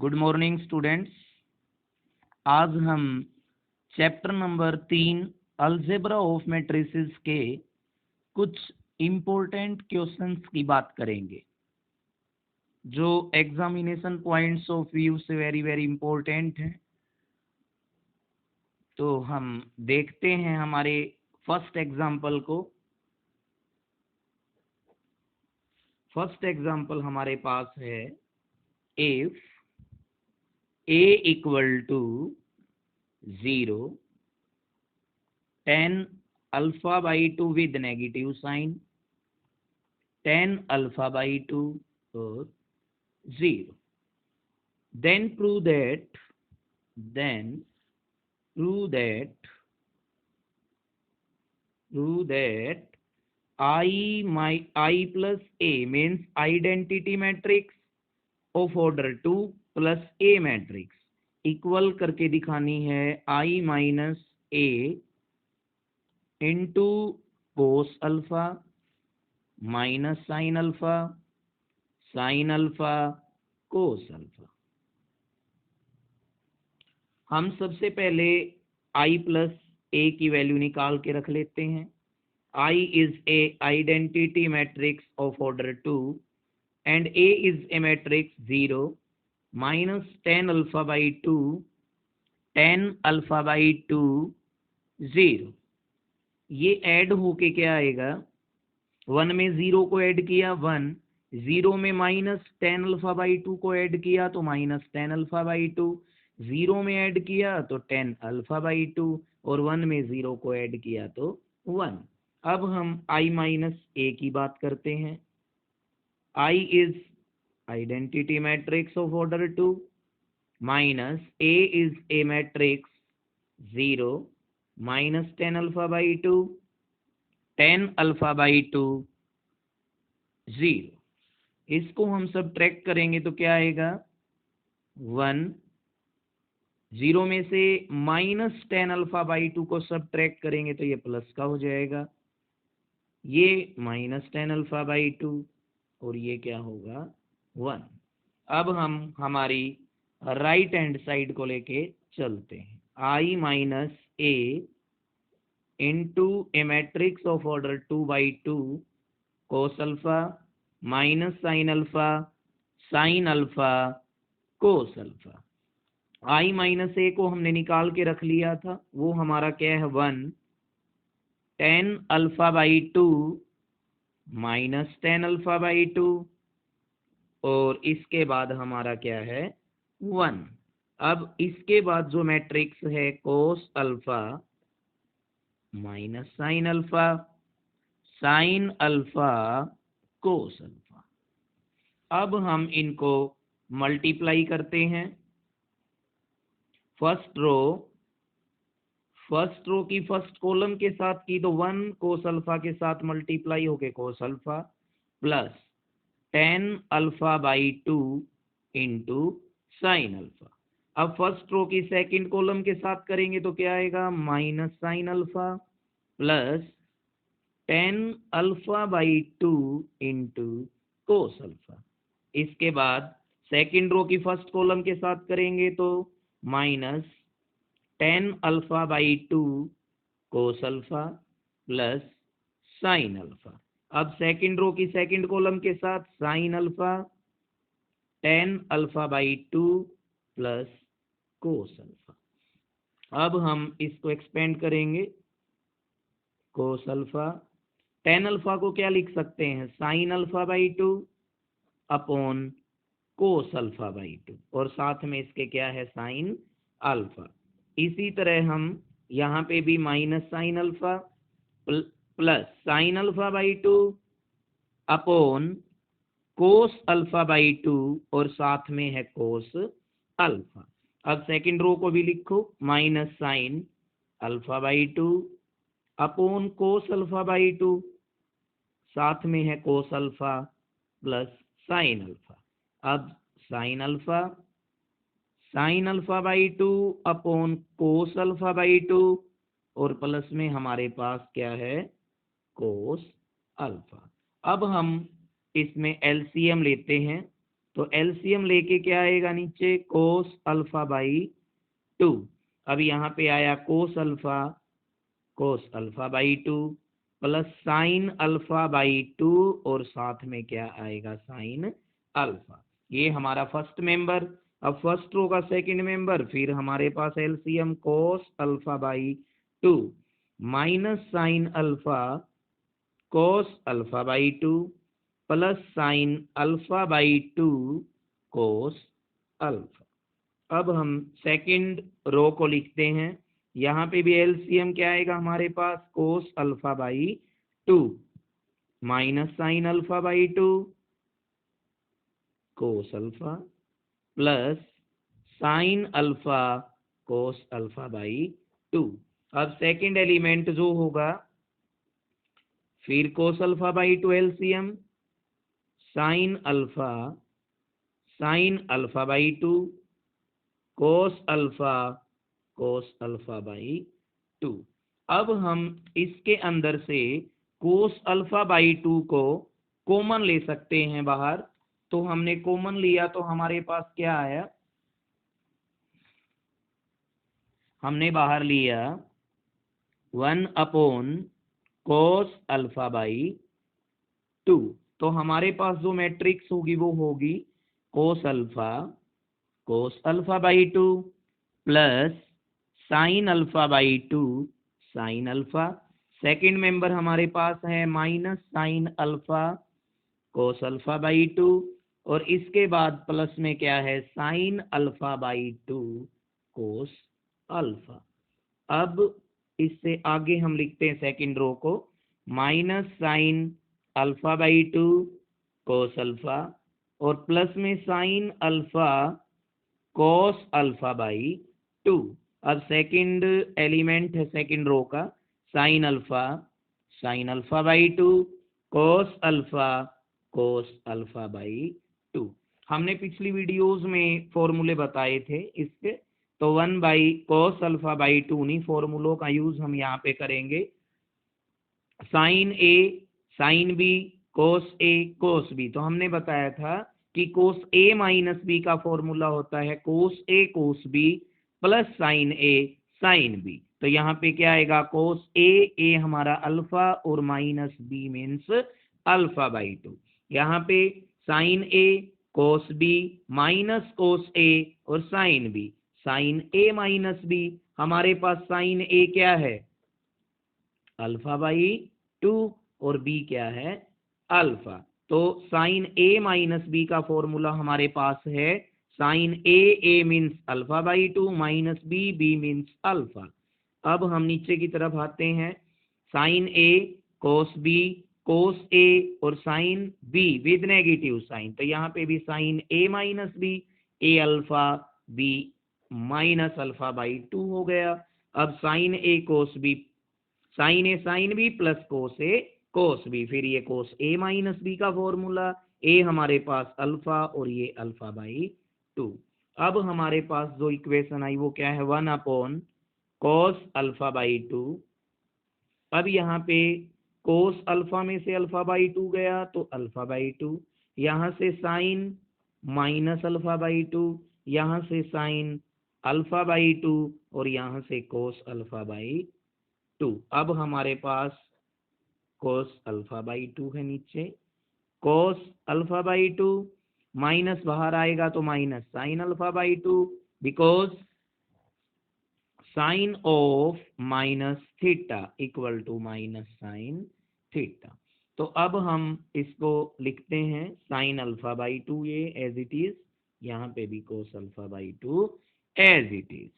Good morning students. आज हम chapter number 3 algebra of matrices के कुछ इम्पोर्टेंट क्वेश्चंस की बात करेंगे जो एग्जामिनेशन पॉइंट्स ऑफ व्यू से वेरी वेरी इम्पोर्टेंट हैं। तो हम देखते हैं हमारे फर्स्ट एग्जाम्पल को। फर्स्ट एग्जाम्पल हमारे पास है if a equal to 0, tan alpha by 2 with negative sign, tan alpha by 2 or 0. Then prove that I plus A means identity matrix of order 2 plus A matrix equal करके दिखानी है I minus A into cos alpha minus sine alpha cos alpha. हम सबसे पहले I plus A की value निकाल के रख लेते हैं। I is a identity matrix of order 2 and A is a matrix 0 minus tan alpha by 2 0। ये ऐड होके क्या आएगा, 1 में 0 को ऐड किया 1, 0 में माइनस tan अल्फा बाई 2 को ऐड किया तो माइनस tan अल्फा बाई 2, 0 में ऐड किया तो tan अल्फा बाई 2 और 1 में 0 को ऐड किया तो 1। अब हम I माइनस A की बात करते हैं। I is identity matrix of order 2 minus A is a matrix 0 minus tan alpha by 2 0। इसको हम सब्ट्रैक्ट करेंगे तो क्या आएगा, 1, 0 में से माइनस tan अल्फा बाई 2 को सब्ट्रैक्ट करेंगे तो ये प्लस का हो जाएगा, ये माइनस tan अल्फा बाई 2 और ये क्या होगा 1। अब हम हमारी राइट हैंड साइड को लेके चलते हैं। I minus A into A matrix of order 2 by 2 cos alpha minus sine alpha cos alpha. I minus A को हमने निकाल के रख लिया था, वो हमारा क्या है 1 tan alpha by 2 minus tan alpha by 2 और इसके बाद हमारा क्या है 1। अब इसके बाद जो मैट्रिक्स है cos alpha minus sine alpha cos alpha. अब हम इनको मल्टीप्लाई करते हैं। फर्स्ट रो की फर्स्ट कॉलम के साथ की तो 1 कोस अल्फा के साथ मल्टीप्लाई होके कोस alpha plus tan alpha by 2 into sine alpha. अब फर्स्ट रो की सेकंड कॉलम के साथ करेंगे तो क्या आएगा, minus sine alpha plus tan alpha by 2 into cos alpha. इसके बाद सेकंड रो की फर्स्ट कॉलम के साथ करेंगे तो minus tan alpha by 2 cos alpha plus sine alpha. अब सेकंड रो की सेकंड कॉलम के साथ sine alpha tan alpha by 2 plus cos alpha. अब हम इसको एक्सपेंड करेंगे, कोस अल्फा tan अल्फा को क्या लिख सकते हैं, sign alpha by 2 upon cos alpha by 2 और साथ में इसके क्या है साइन अल्फा। इसी तरह हम यहाँ पे भी minus sine alpha plus sine alpha by 2 upon cos alpha by 2 और साथ में है कोस अल्फा। अब सेकंड रो को भी लिखो, minus sine alpha by 2 upon cos alpha by 2 साथ में है cos alpha plus sine alpha. अब sine alpha by 2 upon cos alpha by 2 और प्लस में हमारे पास क्या है कोस अल्फा। अब हम इसमें एलसीएम लेते हैं, तो एलसीएम लेके क्या आएगा नीचे, कोस अल्फा बाई 2। अब यहाँ पे आया कोस alpha by 2 plus sine alpha by 2 और साथ में क्या आएगा, साइन अल्फा। ये हमारा फर्स्ट मेंबर। अब फर्स्ट रो का सेकंड मेंबर, फिर हमारे पास LCM cos alpha by 2 minus sine alpha cos alpha by 2 plus sine alpha by 2 cos alpha. अब हम सेकंड रो को लिखते हैं। यहाँ पे भी एलसीएम क्या आएगा हमारे पास, cos alpha by 2 minus sine alpha by 2 cos alpha plus sine alpha cos alpha by 2। अब सेकंड एलिमेंट जो होगा, फिर cos alpha by 2 LCM sine alpha by 2 cos alpha by 2। अब हम इसके अंदर से कोस अल्फा बाई 2 को कॉमन ले सकते हैं बाहर। तो हमने कॉमन लिया तो हमारे पास क्या आया, हमने बाहर लिया 1 अपॉन कोस अल्फा बाई 2। तो हमारे पास जो मैट्रिक्स होगी वो होगी कोस alpha by 2 plus sine alpha by 2 sine alpha. Second member हमारे पास है minus sine alpha cos alpha by 2 और इसके बाद प्लस में क्या है, sign alpha by 2 cos alpha. अब इससे आगे हम लिखते हैं सेकंड रो को, minus sine alpha by 2 cos alpha और प्लस में sign alpha cos alpha by 2। अब सेकंड एलिमेंट है सेकंड रो का, sign alpha by 2 cos alpha by 2। हमने पिछली वीडियोस में फॉर्मूले बताए थे इसके, तो 1 बाई कोस अल्फा बाई 2 नहीं, फॉर्मूलों का यूज हम यहाँ पे करेंगे। Sign A sine B cos A cos B, तो हमने बताया था कि कोस ए माइनस बी का फॉर्मूला होता है कोस A cos B plus sign A sine B. तो यहाँ पे क्या आएगा, कोस ए हमारा अल्फा और minus B means alpha by 2। यहाँ पे sine A cos B minus cos A और sine B, sine A minus B, हमारे पास साइन ए क्या है, अल्फा बाई 2 और बी क्या है, अल्फा। तो साइन ए माइनस बी का फॉर्मूला हमारे पास है sine A means alpha by 2 minus B means alpha. अब हम नीचे की तरफ आते हैं, sign A cos B cos A और sine B with negative sign, तो यहाँ पे भी sine A minus B, A alpha B minus alpha by 2 हो गया। अब sine A cos B, sine A sine B plus cos A cos B, फिर ये कोस ए माइनस बी का फॉर्मूला, ए हमारे पास अल्फा और ये अल्फा बाई 2। अब हमारे पास जो इक्वेशन आई वो क्या है, 1 अपॉन कोस अल्फा बाई 2। अब यहाँ पे कोस अल्फा में से अल्फा बाई 2 गया तो अल्फा बाई 2, यहाँ से साइन माइनस अल्फा बाई 2, यहाँ से साइन अल्फा बाई 2 और यहाँ से कोस अल्फा बाई 2। अब हमारे पास कोस अल्फा बाई 2 है नीचे, कोस अल्फा बाई 2 माइनस बाहर आएगा तो minus sine alpha by 2 because sine of minus theta equal to minus sine theta. तो अब हम इसको लिखते हैं साइन अल्फा बाई 2 ये एज इट इज, यहाँ पे भी cos alpha by 2 as it is.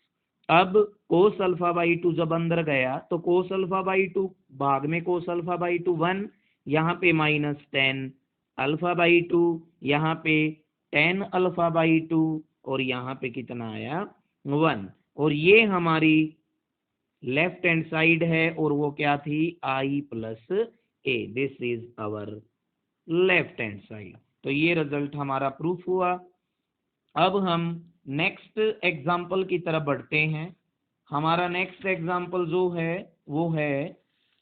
अब कोस अल्फा बाई 2 जब अंदर गया तो कोस अल्फा बाई 2 भाग में कोस अल्फा बाई 2 1, यहाँ पे माइनस 10 अल्फा बाई 2, यहाँ पे 10 अल्फा बाई 2 और यहाँ पे कितना आया 1। और ये हमारी लेफ्ट हैंड साइड है और वो क्या थी, I plus A, this is our left hand side. तो ये रिजल्ट हमारा प्रूफ हुआ। अब हम नेक्स्ट एग्जाम्पल की तरफ बढ़ते हैं। हमारा नेक्स्ट एग्जाम्पल जो है वो है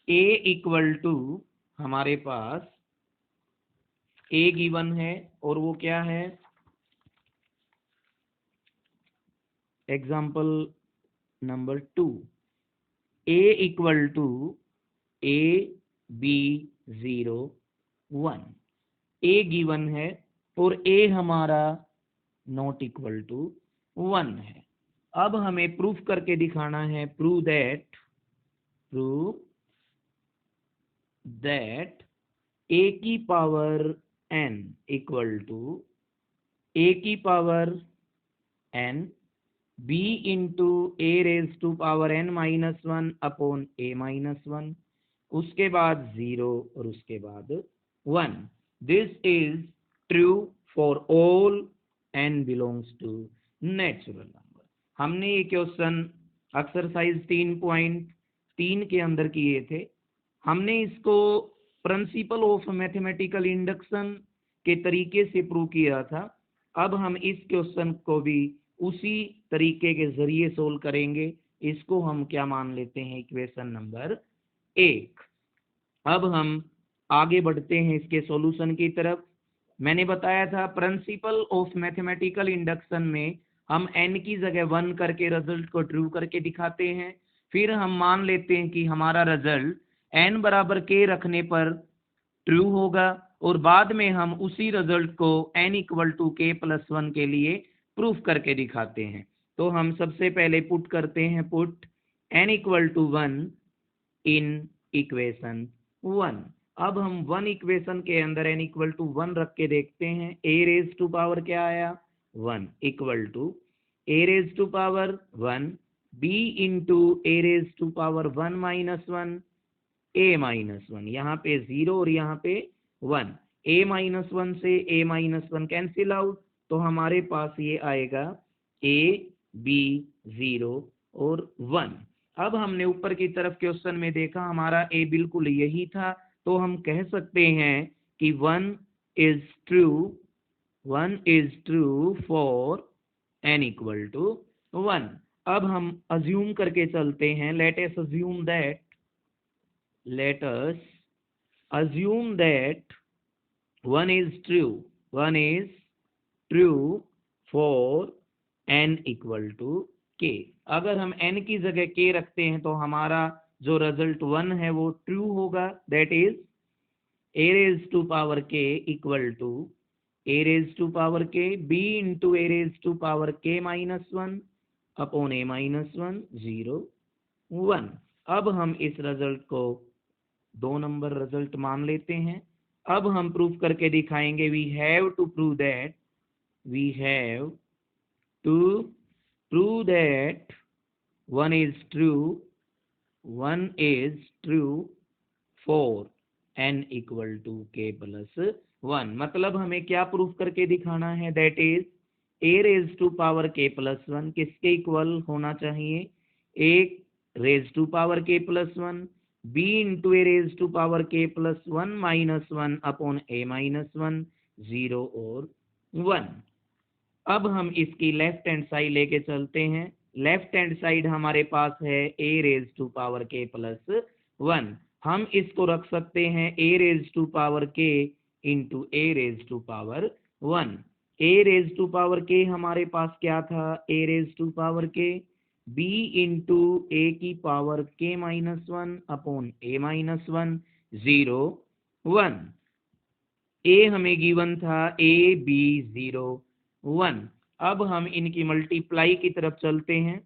a इक्वल टू, हमारे पास a गिवन है और वो क्या है example number 2, a equal to AB0 1, a given है और a हमारा नॉट इक्वल टू 1 है। अब हमें प्रूफ करके दिखाना है, प्रूव दैट a की power n equal to a की power n b into a raise to power n minus 1 upon a minus 1, उसके बाद 0 और उसके बाद 1। This is true for all n belongs to natural number. हमने ये question exercise 3.3 के अंदर किए थे। हमने इसको प्रिंसिपल ऑफ मैथमेटिकल इंडक्शन के तरीके से प्रूव किया था। अब हम इस क्वेश्चन को भी उसी तरीके के जरिए सोल्व करेंगे। इसको हम क्या मान लेते हैं, इक्वेशन नंबर 1। अब हम आगे बढ़ते हैं इसके सॉल्यूशन की तरफ। मैंने बताया था प्रिंसिपल ऑफ मैथमेटिकल इंडक्शन में हम n की जगह 1 करके रिजल्ट को ट्रू करके दिखाते हैं। फिर हम मान लेते हैं कि हमारा रिजल्ट n बराबर k रखने पर ट्रू होगा और बाद में हम उसी रिजल्ट को n equal to k plus 1 के लिए प्रूफ करके दिखाते हैं। तो हम सबसे पहले पुट करते हैं, put n equal to 1 in equation 1। अब हम 1 इक्वेशन के अंदर n इक्वल टू 1 रख के देखते हैं। a रेज टू पावर क्या आया, 1 equal to a raise to power 1 b into a raise to power 1 minus 1 a minus 1, यहाँ पे 0 और यहाँ पे 1, a माइनस 1 से a माइनस 1 कैंसिल आउट, तो हमारे पास ये आएगा a b 0 और 1। अब हमने ऊपर की तरफ क्वेश्चन में देखा हमारा a बिल्कुल यही था, तो हम कह सकते हैं कि 1 is true for n equal to 1। अब हम अज्यूम करके चलते हैं, let us assume that 1 is true for n equal to k। अगर हम n की जगह k रखते हैं तो हमारा जो रिजल्ट 1 है वो ट्रू होगा, that is a raise to power k equal to a raise to power k b into a raise to power k minus 1 upon a minus 1 0 1। अब हम इस रिजल्ट को 2 नंबर रिजल्ट मान लेते हैं। अब हम प्रूफ करके दिखाएंगे, we have to prove that 1 is true for n equal to k plus 1। मतलब हमें क्या प्रूफ करके दिखाना है, that is a raise to power k plus 1 किसके इक्वल होना चाहिए, a raise to power k plus 1 b into A raise to power k plus 1 minus 1 upon a minus 1 0 और 1। अब हम इसकी लेफ्ट हैंड साइड लेके चलते हैं। लेफ्ट हैंड साइड हमारे पास है a raise to power k plus 1। हम इसको रख सकते हैं a raise to power k into a raise to power 1। a raise to power k हमारे पास क्या था, a raise to power k b into a की power k minus 1 upon a minus 1 0 1। a हमें गिवन था a b 0 1। अब हम इनकी मल्टीप्लाई की तरफ चलते हैं।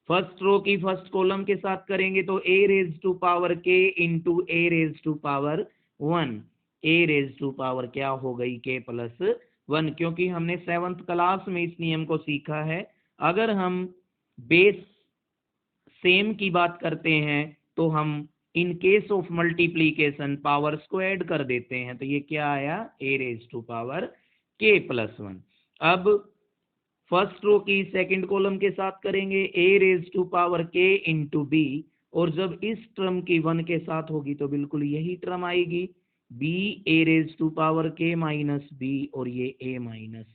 फर्स्ट रो की फर्स्ट कॉलम के साथ करेंगे तो a raise to power k into a raise to power 1, a raise to power क्या हो गई k प्लस 1, क्योंकि हमने 7th क्लास में इस नियम को सीखा है। अगर हम बेस सेम की बात करते हैं तो हम in case of multiplication powers को ऐड कर देते हैं, तो ये क्या आया a raise to power k plus 1। अब फर्स्ट रो की सेकंड कॉलम के साथ करेंगे a raise to power k into b, और जब इस टर्म की 1 के साथ होगी तो बिल्कुल यही टर्म आएगी b a raise to power k minus b और ये a माइनस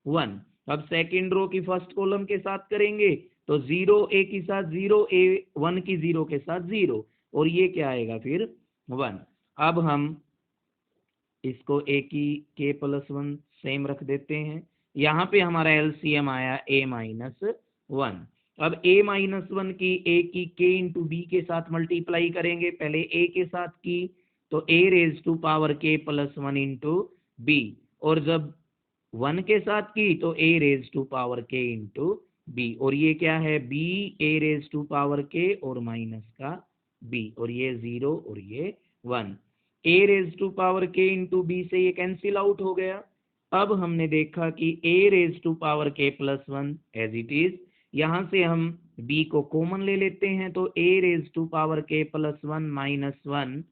1। अब सेकंड रो की फर्स्ट कॉलम के साथ करेंगे तो 0 a के साथ 0 a 1 की 0 के साथ 0 और ये क्या आएगा फिर 1। अब हम इसको a की k प्लस 1 सेम रख देते हैं। यहाँ पे हमारा एलसीएम आया a-1। अब a-1 की a की k इंटू बी के साथ मल्टीप्लाई करेंगे। पहले a के साथ की तो a⁻k+1 इंटू बी, और जब 1 के साथ की तो a⁻k इंटू बी, और ये क्या है b a⁻k और माइनस का b, और ये 0 और ये 1। a⁻k इंटू बी से ये कैंसिल आउट हो गया। अब हमने देखा कि a⁻k+1 एज इट इज, यहाँ से हम b को कॉमन ले लेते हैं तो a⁻k+1 -1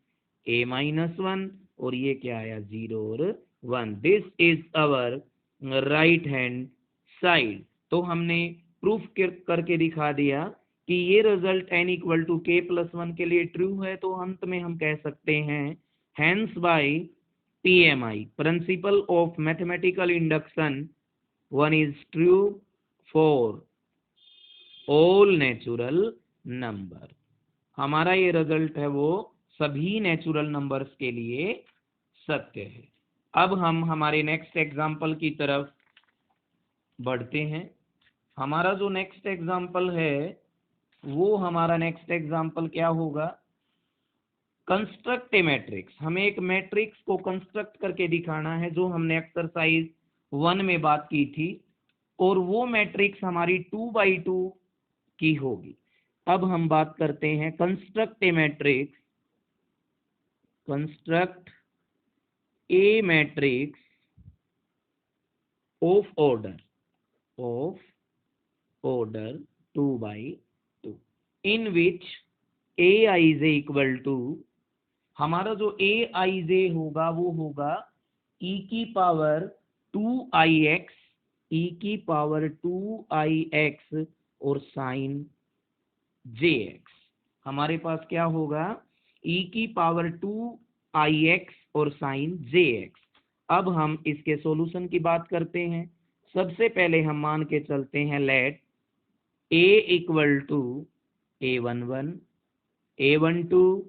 a-1, और ये क्या आया 0 और 1। This is our right hand side. तो हमने प्रूफ करके दिखा दिया कि ये रिजल्ट n=k+1 के लिए ट्रू है। तो अंत में हम कह सकते हैं hence by PMI, principle of mathematical induction, 1 is true for all natural number. हमारा ये रिजल्ट है वो सभी नेचुरल नंबर्स के लिए सत्य है। अब हम हमारे नेक्स्ट एग्जाम्पल की तरफ बढ़ते हैं। हमारा जो नेक्स्ट एग्जाम्पल है वो हमारा नेक्स्ट एग्जाम्पल क्या होगा, कंस्ट्रक्ट ए मैट्रिक्स। हमें एक मैट्रिक्स को कंस्ट्रक्ट करके दिखाना है, जो हमने एक्सरसाइज 1 में बात की थी, और वो मैट्रिक्स हमारी 2x2 की होगी। अब हम बात करते हैं construct a matrix, construct a matrix of order 2x2 in which aij equal to, हमारा जो aij होगा वो होगा e⁻2ix, e⁻2ix और साइन jx। हमारे पास क्या होगा e⁻2ix और साइन jx। अब हम इसके सॉल्यूशन की बात करते हैं। सबसे पहले हम मान के चलते हैं let a equal to a11, a12,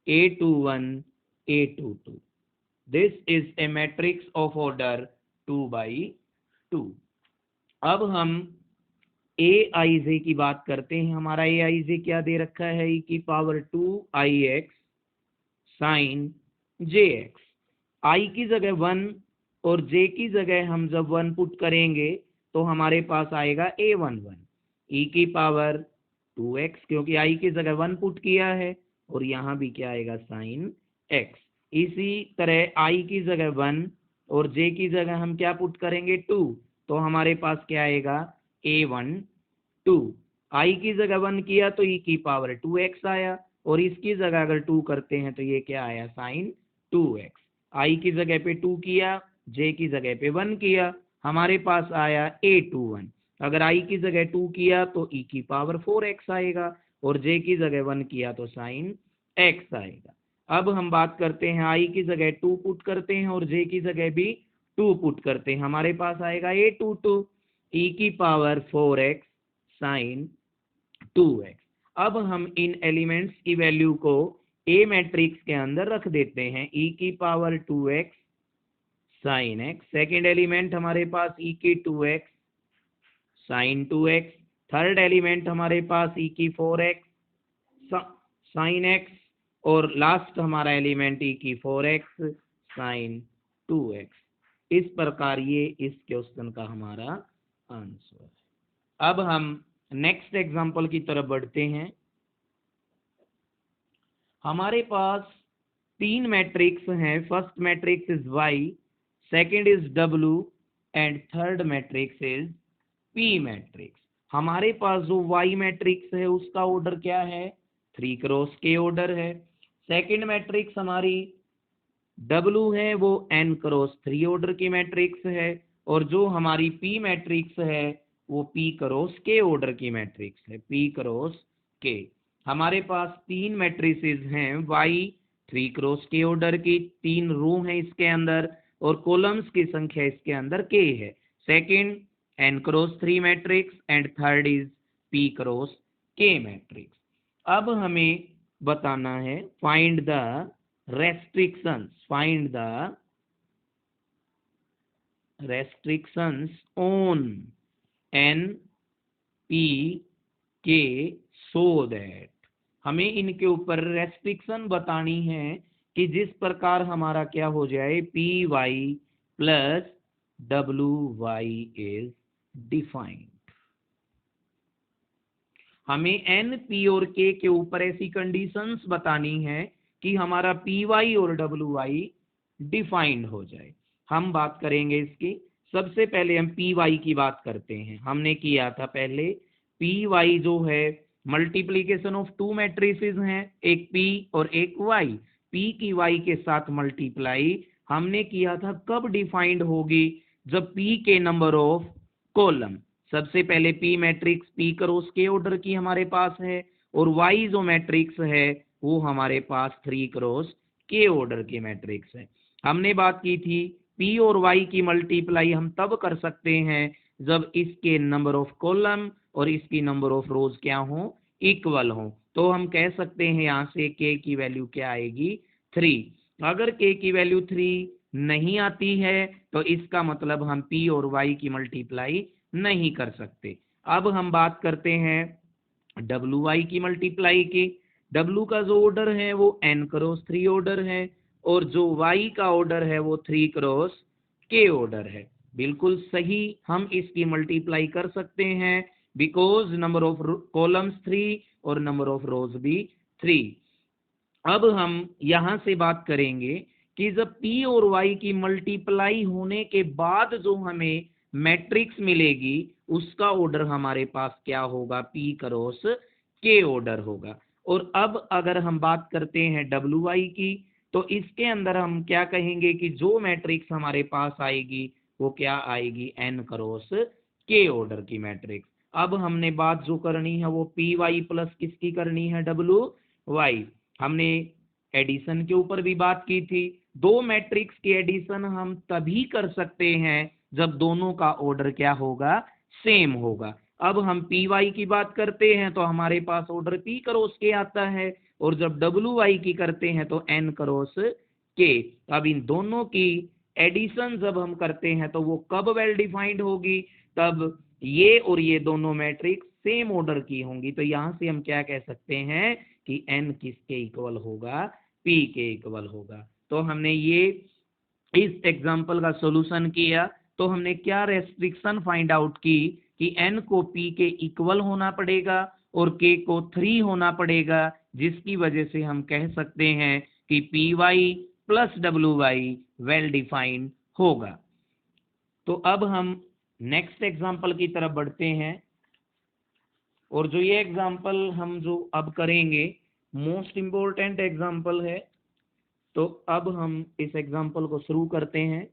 a21, a22। This is a matrix of order 2x2। अब हम aij की बात करते हैं। हमारा aij क्या दे रखा है, e⁻2ix साइन jx। i की जगह 1 और j की जगह हम जब 1 पुट करेंगे तो हमारे पास आएगा a11 e⁻2x, क्योंकि i की जगह 1 पुट किया है, और यहाँ भी क्या आएगा साइन x। इसी तरह i की जगह 1 और j की जगह हम क्या पुट करेंगे 2, तो हमारे पास क्या आएगा a12। i की जगह 1 किया तो e⁻2x आया, और इसकी जगह अगर 2 करते हैं तो ये क्या आया साइन 2x। i की जगह पे 2 किया, j की जगह पे 1 किया, हमारे पास आया a21। अगर i की जगह 2 किया तो e⁻4x आएगा, और j की जगह 1 किया तो साइन x आएगा। अब हम बात करते हैं i की जगह 2 पुट करते हैं और j की जगह भी 2 पुट करते हैं, हमारे पास आएगा a22 e⁻4x साइन 2x। अब हम इन एलिमेंट्स की वैल्यू को a मैट्रिक्स के अंदर रख देते हैं, e⁻2x sign x। Second element हमारे पास e⁻2x sign 2x। Third element हमारे पास e⁻4x साइन x, और लास्ट हमारा एलिमेंट e⁻4x साइन 2x। इस प्रकार ये इस क्वेश्चन का हमारा आंसर है। अब हम नेक्स्ट एग्जांपल की तरफ बढ़ते हैं। हमारे पास 3 मैट्रिक्स हैं। First matrix is y, second is w and third matrix is p matrix. हमारे पास जो y मैट्रिक्स है उसका ऑर्डर क्या है, 3x ऑर्डर है। सेकंड मैट्रिक्स हमारी w है वो n×3 ऑर्डर की मैट्रिक्स है, और जो हमारी p मैट्रिक्स है वो p×k ऑर्डर की मैट्रिक्स है, p×k। हमारे पास 3 मैट्रिसेस हैं, y 3x ऑर्डर की, 3 रो हैं इसके अंदर, और कॉलम्स की संख्या इसके अंदर k है। Second n×3 matrix and third is p×k matrix. अब हमें बताना है find the restrictions, find the restrictions on n p k so that हमें इनके ऊपर रेस्ट्रिक्शन बतानी है कि जिस प्रकार हमारा क्या हो जाए P Y plus W Y is defined. हमें एन पी और के ऊपर ऐसी कंडीशंस बतानी है कि हमारा पी वाई और डब्ल्यू वाई डिफाइंड हो जाए। हम बात करेंगे इसकी। सबसे पहले हम पी वाई की बात करते हैं। हमने किया था पहले पी वाई जो है मल्टीप्लीकेशन ऑफ टू मैट्रिसेस हैं, एक पी और एक वाई। पी की वाई के साथ मल्टीप्लाई हमने किया था कब डिफाइंड होगी, जब पी के नंबर ऑफ कॉलम। सबसे पहले पी मैट्रिक्स पी क्रॉस के ऑर्डर की हमारे पास है और वाई जो मैट्रिक्स है वो हमारे पास 3 क्रॉस के ऑर्डर की मैट्रिक्स है। हमने बात की थी पी और वाई की मल्टीप्लाई हम तब कर सकते हैं जब इसके नंबर ऑफ कॉलम और इसकी नंबर ऑफ रोज क्या हो, इक्वल हो। तो हम कह सकते हैं यहाँ से के की वैल्यू क्या आएगी 3। अगर के की वैल्यू 3 नहीं आती है तो इसका मतलब हम पी और वाई की मल्टीप्लाई नहीं कर सकते। अब हम बात करते हैं डब्ल्यू वाई की मल्टीप्लाई की। डब्ल्यू का जो ऑर्डर है वो n क्रॉस 3 ऑर्डर है और जो y का ऑर्डर है वो 3 क्रॉस k ऑर्डर है। बिल्कुल सही, हम इसकी मल्टीप्लाई कर सकते हैं बिकॉज नंबर ऑफ कॉलम्स 3 और नंबर ऑफ रोज भी 3। अब हम यहां से बात करेंगे कि जब p और y की मल्टीप्लाई होने के बाद जो हमें मैट्रिक्स मिलेगी उसका ऑर्डर हमारे पास क्या होगा, p क्रॉस k ऑर्डर होगा। और अब अगर हम बात करते हैं डब्ल्यू वाई की तो इसके अंदर हम क्या कहेंगे कि जो मैट्रिक्स हमारे पास आएगी वो क्या आएगी, n क्रॉस k ऑर्डर की मैट्रिक्स। अब हमने बात जो करनी है वो पी वाई प्लस किसकी करनी है, डब्ल्यू वाई। हमने एडिशन के ऊपर भी बात की थी। दो मैट्रिक्स की एडिशन हम तभी कर सकते हैं जब दोनों का ऑर्डर क्या होगा, सेम होगा। अब हम पी वाई की बात करते हैं तो हमारे पास ऑर्डर पी क्रॉस के आता है और जब डब्ल्यू वाई की करते हैं तो एन क्रॉस के। अब इन दोनों की एडिशन जब हम करते हैं तो वो कब वेल डिफाइंड होगी, तब ये और ये दोनों मैट्रिक्स सेम ऑर्डर की होंगी। तो यहां से हम क्या कह सकते हैं कि एन किसके इक्वल होगा, पी के इक्वल होगा। तो हमने ये इस एग्जाम्पल का सॉल्यूशन किया तो हमने क्या रेस्ट्रिक्शन फाइंड आउट की कि एन को पी के इक्वल होना पड़ेगा और के को 3 होना पड़ेगा, जिसकी वजह से हम कह सकते हैं कि P Y plus W Y well defined होगा। तो अब हम नेक्स्ट एग्जाम्पल की तरफ बढ़ते हैं और जो ये एग्जाम्पल हम जो अब करेंगे मोस्ट इम्पोर्टेंट एग्जाम्पल है। तो अब हम इस एग्जाम्पल को शुरू करते हैं।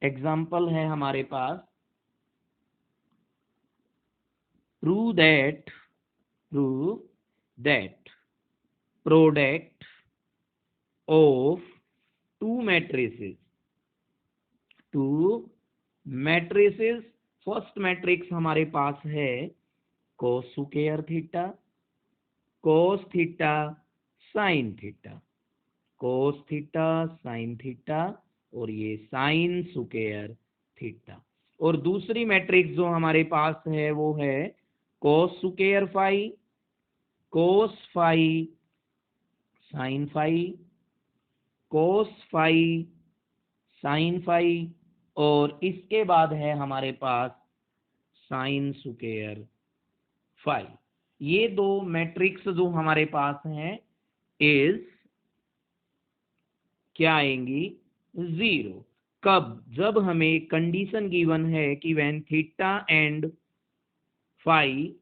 एग्जाम्पल है हमारे पास prove that product of two matrices first matrix हमारे पास है cos square theta, cos theta sine theta, cos theta sine theta और ये साइन स्क्वायर थीटा। और दूसरी मैट्रिक्स जो हमारे पास है वो है cos square phi, cos phi sine phi, cos phi sine phi और इसके बाद है हमारे पास साइन स्क्वायर फाई। ये दो मैट्रिक्स जो हमारे पास हैं इज क्या आएंगी, 0। कब, जब हमें कंडीशन गिवन है कि when theta and phi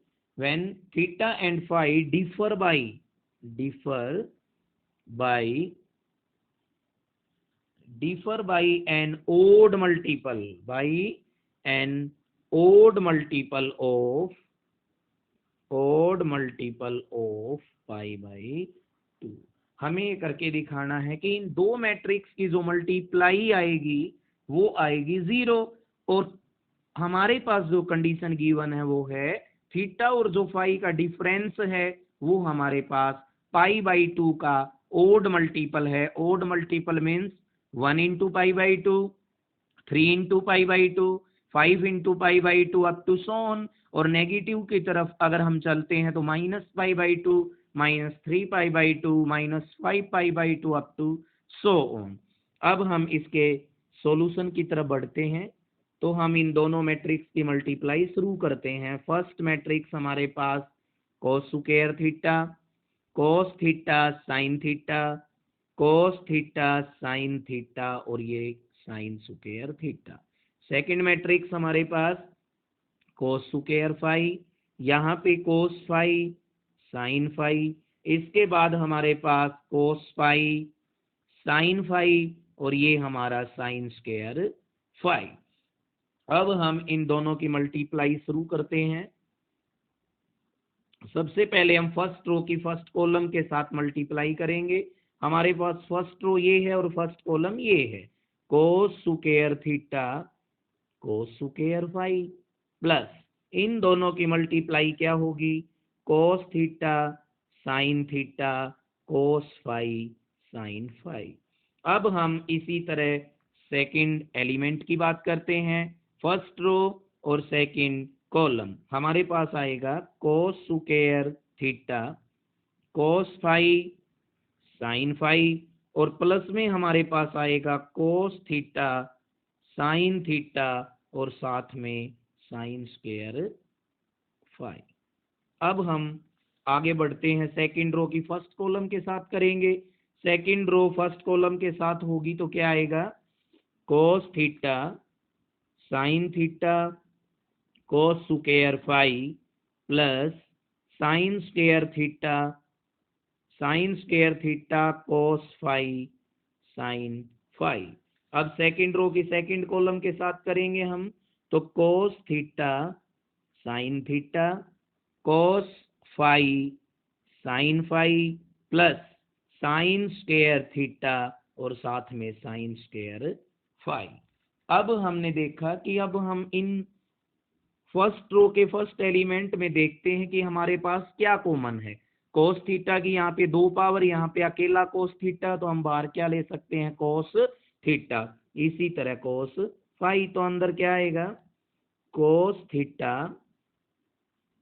differ by an odd multiple of pi by 2। हमें ये करके दिखाना है कि इन दो मैट्रिक्स की जो मल्टीप्लाई आएगी वो आएगी 0 और हमारे पास जो कंडीशन गिवन है वो है थीटा और जो फाई का डिफरेंस है वो हमारे पास पाई बाई 2 का ओड मल्टीपल है। Odd multiple means 1 into pi by 2। 3 into pi by 2, 5 into pi by 2 up to so on, और नेगेटिव की तरफ अगर हम चलते हैं तो minus pi by 2, minus 3 pi by 2, minus 5 pi by 2 up to so on. अब हम इसके सॉल्यूशन की तरफ बढ़ते हैं, तो हम इन दोनों मैट्रिक्स की मल्टीप्लाई शुरू करते हैं। फर्स्ट मैट्रिक्स हमारे पास cos square theta, cos theta sine theta, cos theta sine theta, और ये sine square theta. Second matrix हमारे पास कोस स्क्वायर फाई, यहाँ पे कोस फाई साइन फाई, इसके बाद हमारे पास कोस फाई साइन फाई, और ये हमारा साइन स्क्वायर फाई। अब हम इन दोनों की मल्टीप्लाई शुरू करते हैं। सबसे पहले हम फर्स्ट रो की फर्स्ट कॉलम के साथ मल्टीप्लाई करेंगे। हमारे पास फर्स्ट रो ये है और फर्स्ट कॉलम ये है। Cos square theta cos square phi plus इन दोनों की मल्टीप्लाई क्या होगी, cos theta sine theta cos phi sine phi. अब हम इसी तरह सेकंड एलिमेंट की बात करते हैं। फर्स्ट रो और सेकंड कॉलम हमारे पास आएगा cos square theta cos phi sine phi, और प्लस में हमारे पास आएगा कोस थीटा साइन थीटा, और साथ में साइन स्क्वायर फाई। अब हम आगे बढ़ते हैं, सेकंड रो की फर्स्ट कॉलम के साथ करेंगे। सेकंड रो फर्स्ट कॉलम के साथ होगी तो क्या आएगा, cos theta sine theta cos square phi plus sine square theta cos phi sine phi. अब सेकंड रो की सेकंड कॉलम के साथ करेंगे हम, तो cos theta sine theta cos phi sine phi plus sine square theta, और साथ में साइन स्क्वायर फाई। अब हमने देखा कि अब हम इन फर्स्ट रो के फर्स्ट एलिमेंट में देखते हैं कि हमारे पास क्या कॉमन है। कोस थीटा की यहाँ पे 2 पावर, यहाँ पे अकेला कोस थीटा, तो हम बाहर क्या ले सकते हैं, कोस थीटा। इसी तरह कोस फाई, तो अंदर क्या आएगा, कोस थीटा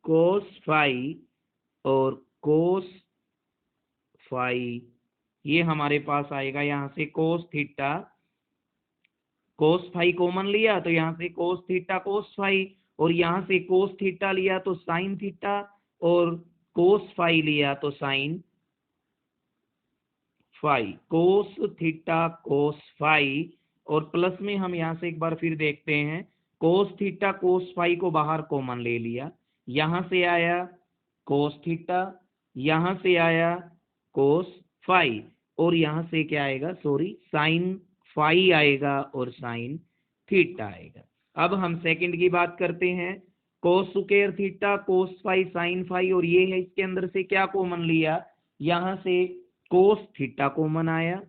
कोस फाई और कोस फाई, ये हमारे पास आएगा। यहाँ से cos theta cos phi common लिया तो यहाँ से कोस थीटा कोस फाई, और यहाँ से कोस थीटा लिया तो साइन थीटा, और कोस फाई लिया तो sine phi, cos theta cos phi. और प्लस में हम यहाँ से एक बार फिर देखते हैं, कोस थीटा कोस फाई को बाहर कॉमन ले लिया, यहाँ से आया कोस थीटा, यहाँ से आया कोस फाई, और यहाँ से क्या आएगा, सॉरी साइन फाई आएगा और साइन थीटा आएगा। अब हम सेकंड की बात करते हैं, cos square theta cos phi sine phi, और ये है, इसके अंदर से क्या कॉमन लिया, यहाँ से कोस थीटा कॉमन आया,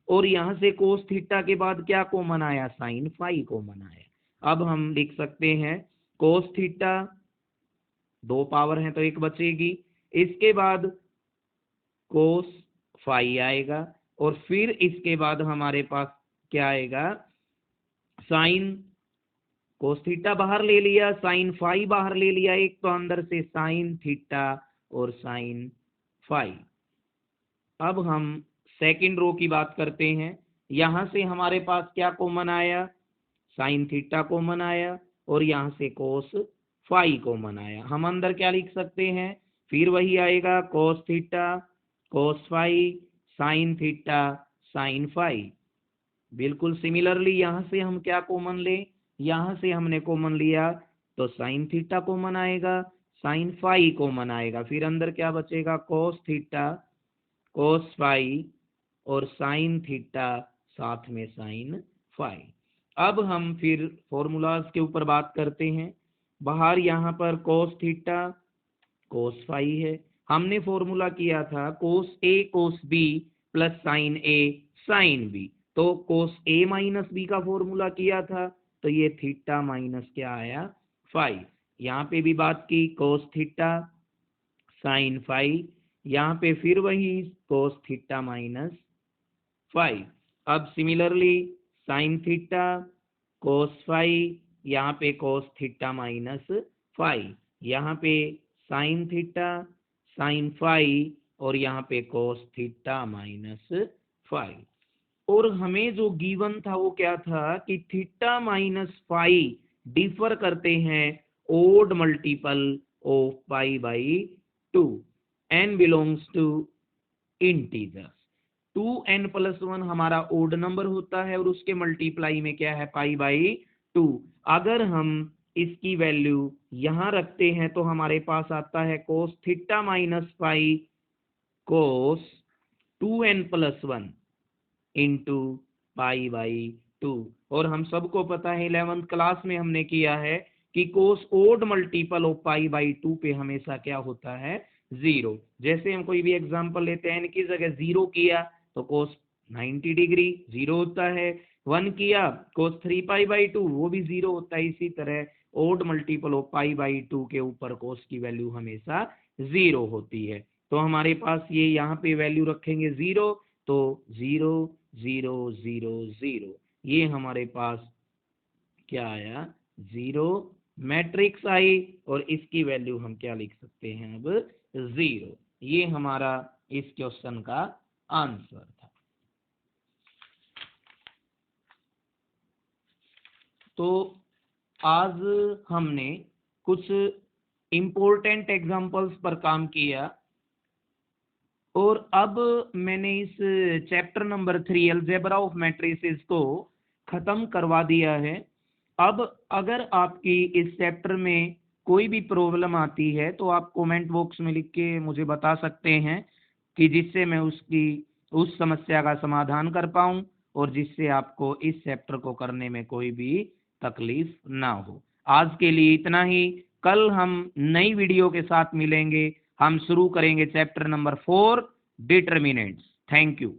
और यहाँ से कोस थीटा के बाद क्या कॉमन आया, साइन फाई कॉमन आया। अब हम लिख सकते हैं कोस थीटा, 2 पावर है तो 1 बचेगी, इसके बाद कोस फाई आएगा, और फिर इसके बाद हमारे पास क्या आएगा, साइन, कोस थीटा बाहर ले लिया, साइन फाई बाहर ले लिया एक, तो अंदर से साइन थीटा और साइन फाई। अब हम सेकंड रो की बात करते हैं। यहाँ से हमारे पास क्या कॉमन आया, साइन थीटा कॉमन आया, और यहाँ से कोस फाई कॉमन आया। हम अंदर क्या लिख सकते हैं, फिर वही आएगा, cos theta cos phi sine theta sine phi. बिल्कुल सिमिलरली यहाँ से हम क्या कॉमन ले, यहाँ से हमने कॉमन लिया तो साइन थीटा कॉमन आएगा, साइन फाई कॉमन आएगा, फिर अंदर क्या बचेगा, कोस थीटा कोस फाई और साइन थीटा साथ में साइन फाई। अब हम फिर फॉर्मूलाज के ऊपर बात करते हैं। बाहर यहाँ पर कोस थीटा कोस फाई है, हमने फॉर्मूला किया था कोस A cos B plus sign A sine B, तो कोस ए माइनस बी का फॉर्मूला किया था, तो ये थीटा माइनस क्या आया, फाई। यहाँ पे भी बात की कोस थीटा साइन फाई, यहाँ पे फिर वही कोस थीटा माइनस फाई। अब similarly sine theta cos phi, यहाँ पे कोस थीटा माइनस फाई, यहाँ पे साइन थीटा, साइन फाई, और यहाँ पे कोस थीटा माइनस फाई। और हमें जो गिवन था वो क्या था कि थीटा माइनस फाई डिफर करते हैं odd multiple of pi by 2, n belongs to integers. 2n+1 हमारा ओड नंबर होता है और उसके मल्टीप्लाई में क्या है, पाई बाई 2। अगर हम इसकी वैल्यू यहां रखते हैं तो हमारे पास आता है cos theta minus phi cos 2n+1 into pi by 2। और हम सबको पता है 11th क्लास में हमने किया है कि cos odd multiple of pi by 2 पे हमेशा क्या होता है, 0। जैसे हम कोई भी एग्जांपल लेते हैं, n की जगह 0 किया तो कोस 90 डिग्री 0 होता है, 1 किया कोस 3 पाई बाई 2 वो भी 0 होता है। इसी तरह odd multiple of pi by 2 के ऊपर कोस की वैल्यू हमेशा 0 होती है। तो हमारे पास ये यहाँ पे वैल्यू रखेंगे 0, तो 0 0 0 0, ये हमारे पास क्या आया, 0 मैट्रिक्स आई। और इसकी वैल्यू हम क्या लिख सकते हैं अब, 0। ये हमारा इस क्वेश्चन का आंसर था। तो आज हमने कुछ इम्पोर्टेंट एग्जांपल्स पर काम किया और अब मैंने इस chapter number 3 algebra of matrices को खत्म करवा दिया है। अब अगर आपकी इस चैप्टर में कोई भी प्रॉब्लम आती है तो आप कमेंट बॉक्स में लिख के मुझे बता सकते हैं कि जिससे मैं उस समस्या का समाधान कर पाऊं और जिससे आपको इस चैप्टर को करने में कोई भी तकलीफ ना हो। आज के लिए इतना ही, कल हम नई वीडियो के साथ मिलेंगे। हम शुरू करेंगे chapter number 4 determinants. Thank you.